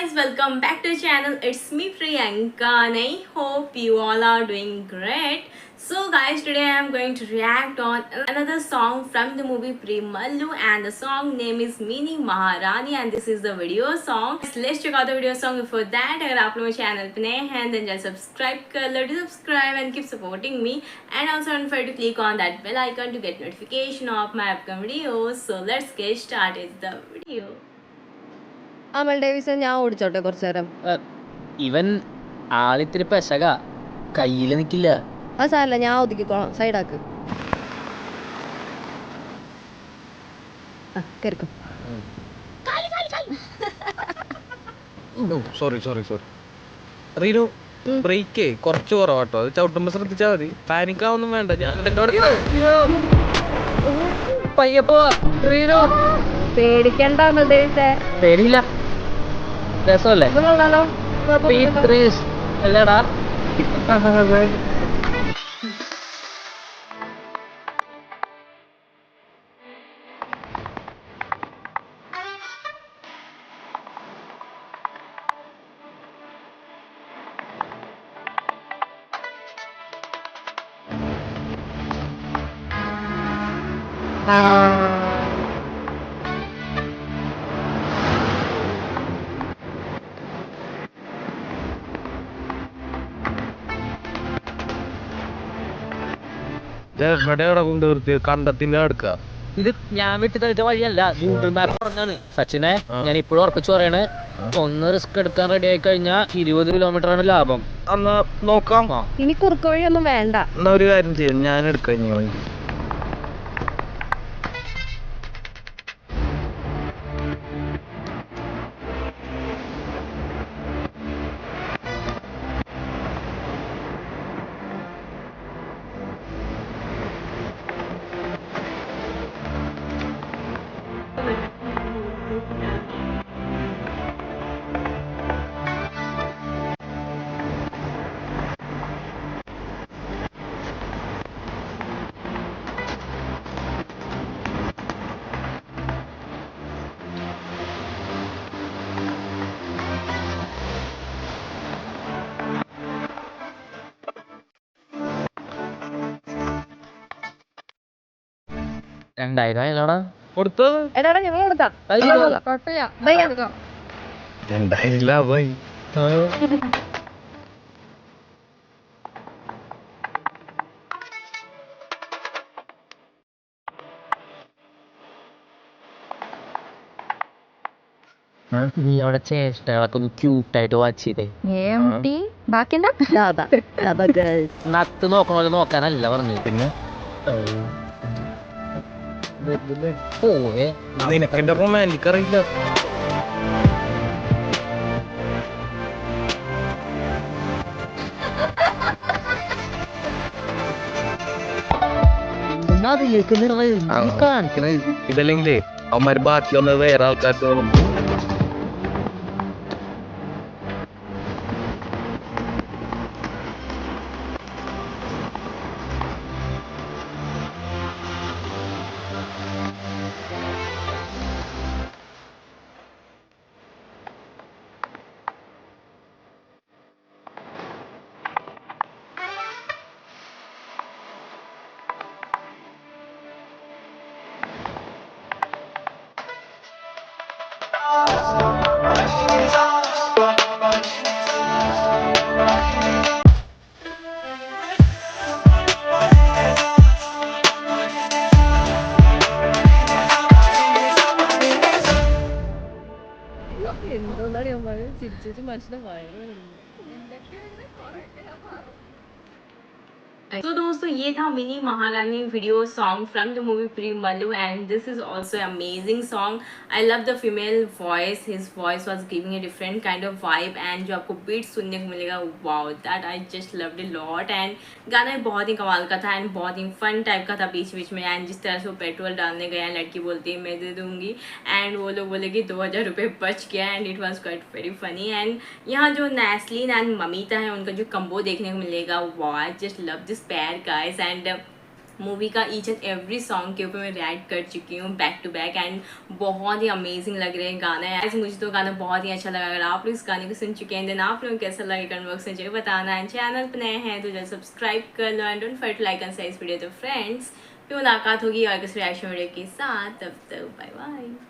guys, welcome back to the channel. It's me Priyanka and I hope you all are doing great. So guys, today I am going to react on another song from the movie Premallu and the song name is Mini Maharani and this is the video song. Let's check out the video song. Before that, अगर आप लोग channel पे नए हैं then just subscribe कर लो, subscribe and keep supporting me, and also don't forget to click on that bell icon to get notification of my upcoming videos. So let's get started the video. Amal Davisson ഞാൻ ഓടിച്ചോട്ടെ കുറച്ചു നേരം. ഇവൻ ആളിത്തിരി പെശക കയ്യില് നിക്കില്ല. അത് സാരല്ല, ഞാൻ ഒതുക്കിക്കോളാം. സൈഡാക്ക്. കേറിക്കോ. സോറി റീനു, ബ്രേക്ക് കുറച്ച് കുറവാട്ടോ. അത് ചവിട്ടുമ്പോ ശ്രദ്ധിച്ചാൽ മതി. പാനിക്കാവൊന്നും വേണ്ട. ഞാൻ പയ്യപ്പോ പേടിക്കണ്ട അമൽ ഡേവിസേ. പേടിയില്ല, രസമല്ലേ അല്ലേടാ. കണ്ടത്തിന്റെ അടുക്ക. ഇത് ഞാൻ വിട്ട് തരുന്ന വഴിയല്ല, ഗൂഗിൾ മാപ്പ് പറഞ്ഞാണ്. സച്ചിനെ, ഞാൻ ഇപ്പോഴും ഉറപ്പിച്ചു പറയണേ, ഒന്ന് റിസ്ക് എടുക്കാൻ റെഡി ആയി കഴിഞ്ഞാൽ 20 കിലോമീറ്ററാണ് ലാഭം. എന്നാ നോക്കാം. ഇനി കുറുക്ക് വഴിയൊന്നും വേണ്ട. എന്നാ ഒരു കാര്യം ചെയ്യാം, ഞാൻ എടുക്കാം. $2000 കൊടുത്തത് എടാ ഞങ്ങൾ കൊടുക്കാം. കുഴപ്പമില്ല. ബൈ എടുക്കാം. 2000 ലാഭായി. നീ അവിടെ ചേഷ്ടകളൊക്കെ ഒന്ന് ക്യൂട്ടായിട്ട് വാച്ച് ചെയ്തേ. നത്ത് നോക്കണ നോക്കാനല്ല പറഞ്ഞു. പിന്നെ പോയേ നിനക്ക് എന്റെ റൊമാൻറ്റിക് അറിയില്ല. ഇതല്ലെങ്കിലേ അവന്മാര് ബാക്കി വന്നത് വേറെ ആൾക്കാർക്ക് തോന്നും. എന്തോന്നറിയോ ചിരിച്ചു മനുഷ്യനെ വയറ്. So दोस्तों, ये था mini Maharani video song from the movie Premalu and this is also amazing song. I love the female voice. His voice was giving a different kind of vibe and जो आपको बीट सुनने को मिलेगा, wow, that I just loved it lot. And गाना बहुत ही कमाल का था एंड बहुत ही फन टाइप का था बीच बीच में. एंड जिस तरह से वो पेट्रोल डालने गए हैं, लड़की बोलती है मैं दे दूंगी एंड वो लोग बोले कि 2000 रुपये बच गया and it was quite very funny. And यहाँ जो नैस्लिन एंड ममिता है उनका जो कम्बो देखने को मिलेगा, wow, I just love this पैर गाइस. एंड मूवी का ईच एंड एवरी सॉन्ग के ऊपर मैं रिएक्ट कर चुकी हूँ बैक टू बैक, एंड बहुत ही अमेजिंग लग रहे हैं गाना है। ऐसे मुझे तो गाना बहुत ही अच्छा लगा। अगर आप लोग इस गाने को सुन चुके हैं देन आप लोगों को कैसा लगे कमेंट बॉक्स में जरूर बताना। एंड चैनल पर नए हैं तो जल्द सब्सक्राइब कर लो and don't forget to like and share इस वीडियो। तो फ्रेंड्स फिर मुलाकात होगी और किस रिएक्शन वीडियो के साथ, तब तक बाय बाय।